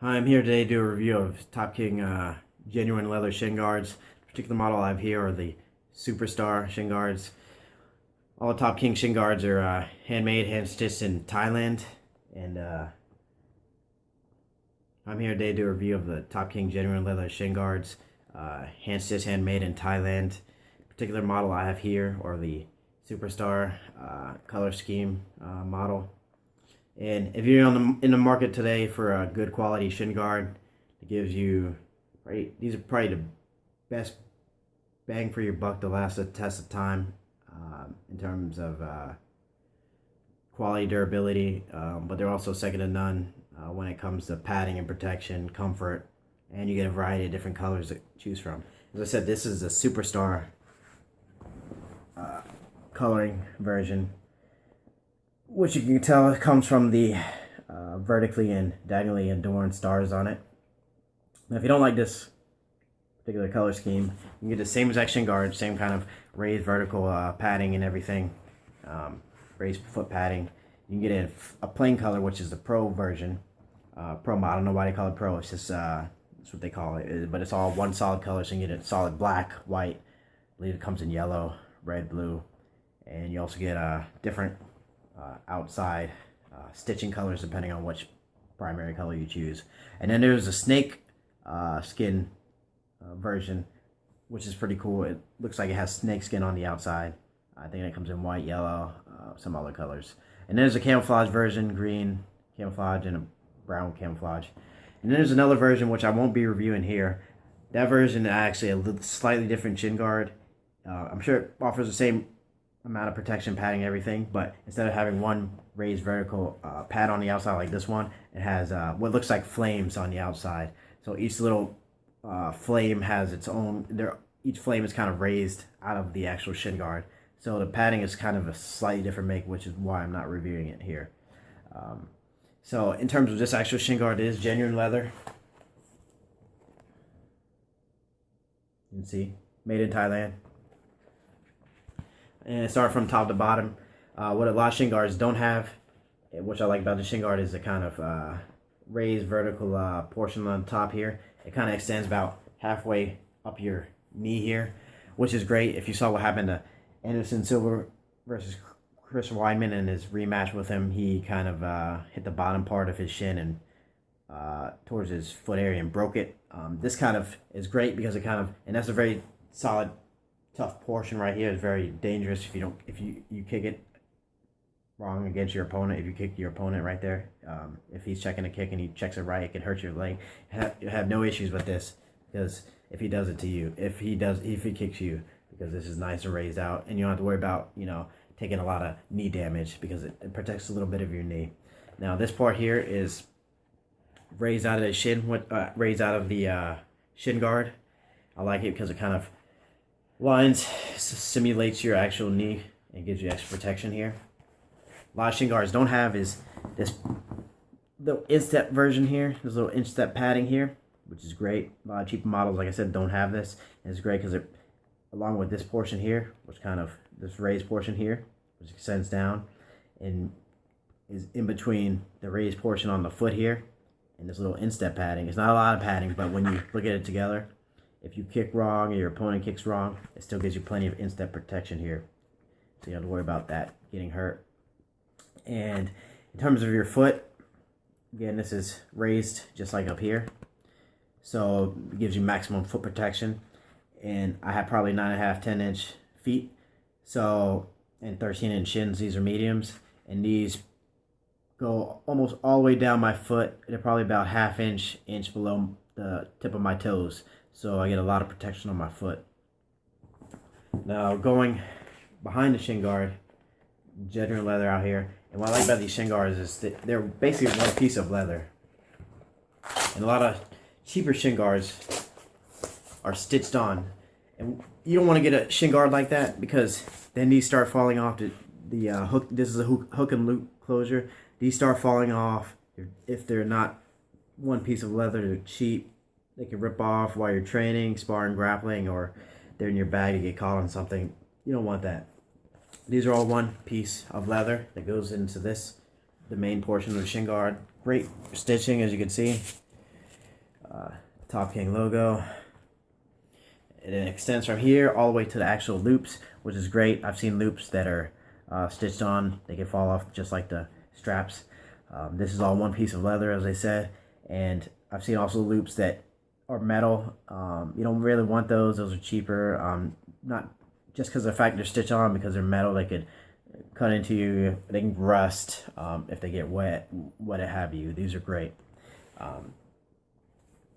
Hi, I'm here today to do a review of Top King genuine leather shin guards. The particular model I have here are the Superstar shin guards. All Top King shin guards are handmade, hand stitched in Thailand, and I'm here today to do a review of the Top King genuine leather shin guards, hand stitched, handmade in Thailand. The particular model I have here, or the Superstar color scheme model. And if you're in the market today for a good quality shin guard, it gives you, right, these are probably the best bang for your buck to last the test of time in terms of quality, durability, but they're also second to none when it comes to padding and protection, comfort, and you get a variety of different colors to choose from. As I said, this is a Superstar coloring version, which you can tell comes from the vertically and diagonally adorned stars on it. Now, if you don't like this particular color scheme, you can get the same exact shin guard, same kind of raised vertical padding and everything, raised foot padding. You can get it in a plain color, which is the Pro version. Pro model, I don't know why they call it Pro, it's just that's what they call it, but it's all one solid color, so you can get it solid black, white, I believe it comes in yellow, red, blue, and you also get different outside stitching colors depending on which primary color you choose. And then there's a snake skin version, which is pretty cool. It looks like it has snake skin on the outside. I think it comes in white, yellow, some other colors. And there's a camouflage version, green camouflage and a brown camouflage. And then there's another version which I won't be reviewing here. That version is actually a slightly different shin guard. I'm sure it offers the same amount of protection, padding, everything, but instead of having one raised vertical pad on the outside like this one, it has what looks like flames on the outside. So each little flame has its own, each flame is kind of raised out of the actual shin guard. So the padding is kind of a slightly different make, which is why I'm not reviewing it here. So in terms of this actual shin guard, it is genuine leather. You can see, made in Thailand. And start from top to bottom. What a lot of shin guards don't have, which I like about the shin guard, is the kind of raised vertical portion on the top here. It kind of extends about halfway up your knee here, which is great. If you saw what happened to Anderson Silva versus Chris Weidman in his rematch with him, he kind of hit the bottom part of his shin and towards his foot area and broke it. This kind of is great because it kind of, and that's a very solid, tough portion right here. Is very dangerous if you kick it wrong against your opponent. If you kick your opponent right there, if he's checking a kick and he checks it right, it can hurt your leg. You have no issues with this, because if he does it to you, if he kicks you, because this is nice and raised out, and you don't have to worry about taking a lot of knee damage, because it protects a little bit of your knee. Now this part here is raised out of the shin, raised out of the shin guard. I like it because it kind of lines simulates your actual knee and gives you extra protection here. A lot of shin guards don't have is this little instep version here, this little instep padding here, which is great. A lot of cheaper models, like I said, don't have this, and it's great because it, along with this portion here, which kind of this raised portion here, which extends down and is in between the raised portion on the foot here and this little instep padding. It's not a lot of padding, but when you look at it together, if you kick wrong or your opponent kicks wrong, it still gives you plenty of instep protection here. So you don't have to worry about that getting hurt. And in terms of your foot, again, this is raised just like up here. So it gives you maximum foot protection. And I have probably 9.5, 10-inch feet. So, and 13-inch shins, these are mediums. And these go almost all the way down my foot. They're probably about inch below the tip of my toes. So I get a lot of protection on my foot. Now going behind the shin guard, genuine leather out here. And what I like about these shin guards is that they're basically one piece of leather. And a lot of cheaper shin guards are stitched on. And you don't want to get a shin guard like that, because then these start falling off. The hook, this is a hook and loop closure. These start falling off if they're not one piece of leather. They're cheap. They can rip off while you're training, sparring, grappling, or they're in your bag, you get caught on something. You don't want that. These are all one piece of leather that goes into this, the main portion of the shin guard. Great stitching, as you can see. Top King logo. It extends from here all the way to the actual loops, which is great. I've seen loops that are stitched on. They can fall off just like the straps. This is all one piece of leather, as I said. And I've seen also loops that are metal. You don't really want those. Those are cheaper. Not just because of the fact they're stitched on, because they're metal, they could cut into you. They can rust if they get wet, what have you. These are great.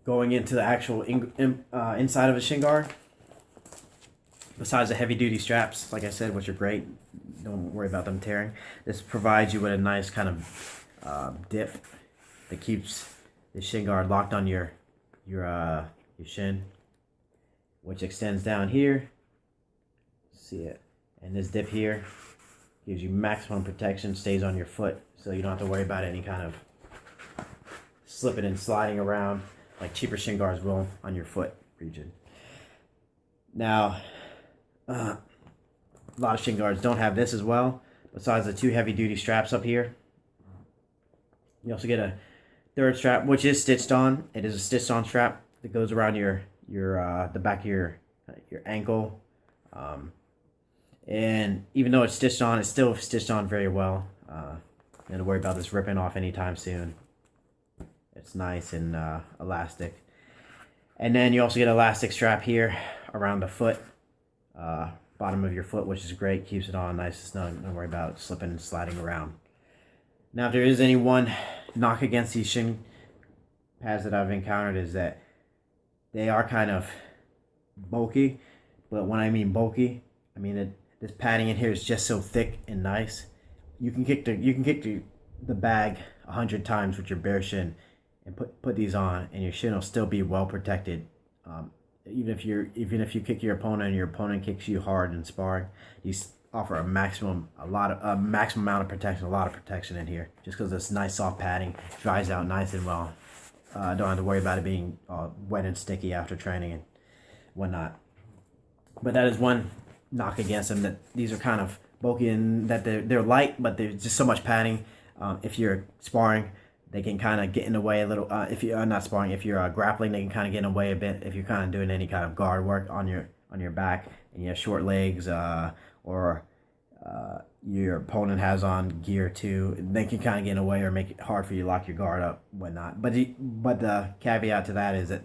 Going into the actual inside of a shin guard, besides the heavy duty straps, like I said, which are great, don't worry about them tearing. This provides you with a nice kind of dip that keeps the shin guard locked on your shin, which extends down here. See it, and this dip here gives you maximum protection, stays on your foot, so you don't have to worry about any kind of slipping and sliding around like cheaper shin guards will on your foot region. Now, a lot of shin guards don't have this as well. Besides the two heavy duty straps up here, you also get a third strap, which is stitched on. It is a stitched on strap that goes around the back of your ankle. And even though it's stitched on, it's still stitched on very well. You don't have to worry about this ripping off anytime soon. It's nice and elastic. And then you also get an elastic strap here around the foot, bottom of your foot, which is great. Keeps it on nice and snug. Don't worry about slipping and sliding around. Now, if there is any one knock against these shin pads that I've encountered, is that they are kind of bulky. But when I mean bulky, I mean this padding in here is just so thick and nice. You can kick the bag 100 times with your bare shin and put these on, and your shin will still be well protected. Even if you kick your opponent and your opponent kicks you hard in sparring, these offer a maximum amount of protection, a lot of protection in here, just because this nice soft padding dries out nice and well. Don't have to worry about it being wet and sticky after training and whatnot. But that is one knock against them, that these are kind of bulky and that they're light, but there's just so much padding. If you're sparring, they can kind of get in the way a little. If you're not sparring, if you're grappling, they can kind of get in the way a bit. If you're kind of doing any kind of guard work on your back and you have short legs, or your opponent has on gear too, they can kind of get in the way or make it hard for you to lock your guard up, whatnot. But the caveat to that is that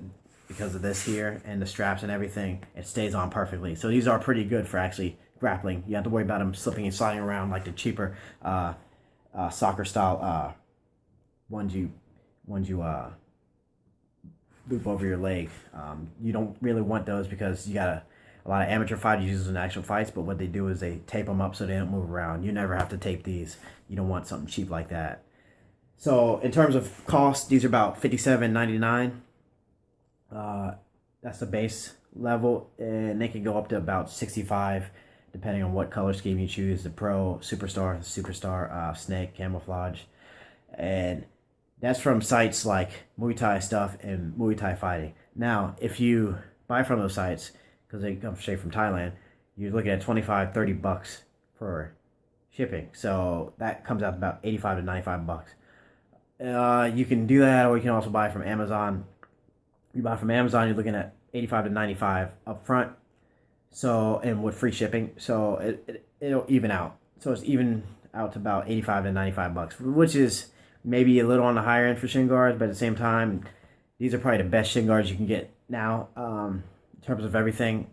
because of this here and the straps and everything, it stays on perfectly. So these are pretty good for actually grappling. You have to worry about them slipping and sliding around like the cheaper soccer style ones you loop over your leg. You don't really want those because you got a lot of amateur fighters use in actual fights, but what they do is they tape them up so they don't move around. You never have to tape these. You don't want something cheap like that. So in terms of cost, these are about $57.99. That's the base level, and they can go up to about $65 depending on what color scheme you choose, the Pro, Superstar, Snake, Camouflage. And that's from sites like Muay Thai Stuff and Muay Thai Fighting. Now, if you buy from those sites, because they come straight from Thailand, you're looking at $25-$30 for shipping. So that comes out to about $85 to $95. You can do that, or you can also buy from Amazon. You buy from Amazon, you're looking at $85 to $95 up front. So, and with free shipping, so it'll even out. So it's even out to about $85 to $95, which is maybe a little on the higher end for shin guards, but at the same time, these are probably the best shin guards you can get now, in terms of everything.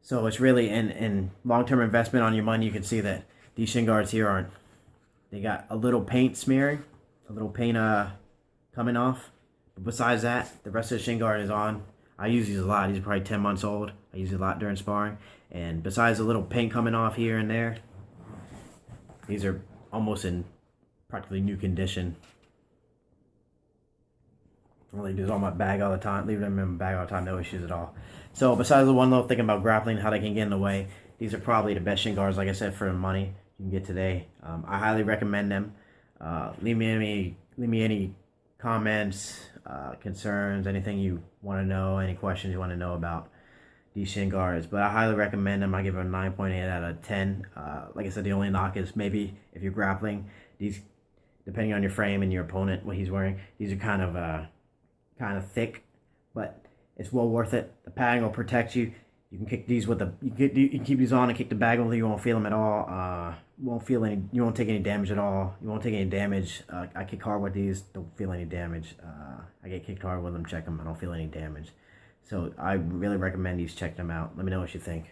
So it's really in long-term investment on your money. You can see that these shin guards here they got a little paint smearing, a little paint coming off. But besides that, the rest of the shin guard is on. I use these a lot. These are probably 10 months old. I use these a lot during sparring. And besides the little paint coming off here and there, these are almost in practically new condition. I leave these on my bag all the time. Leave them in my bag all the time. No issues at all. So besides the one little thing about grappling, how they can get in the way, these are probably the best shin guards, like I said, for the money you can get today. I highly recommend them. Leave me any comments, concerns, anything you want to know, any questions you want to know about these shin guards. But I highly recommend them. I give them a 9.8 out of 10. Like I said, the only knock is maybe if you're grappling, these, depending on your frame and your opponent, what he's wearing, these are kind of thick. but it's well worth it. The padding will protect you. You can kick these with you can keep these on and kick the bag over. You won't feel them at all. You won't take any damage at all. You won't take any damage. I kick hard with these. Don't feel any damage. I get kicked hard with them. Check them. I don't feel any damage. So I really recommend these. Check them out. Let me know what you think.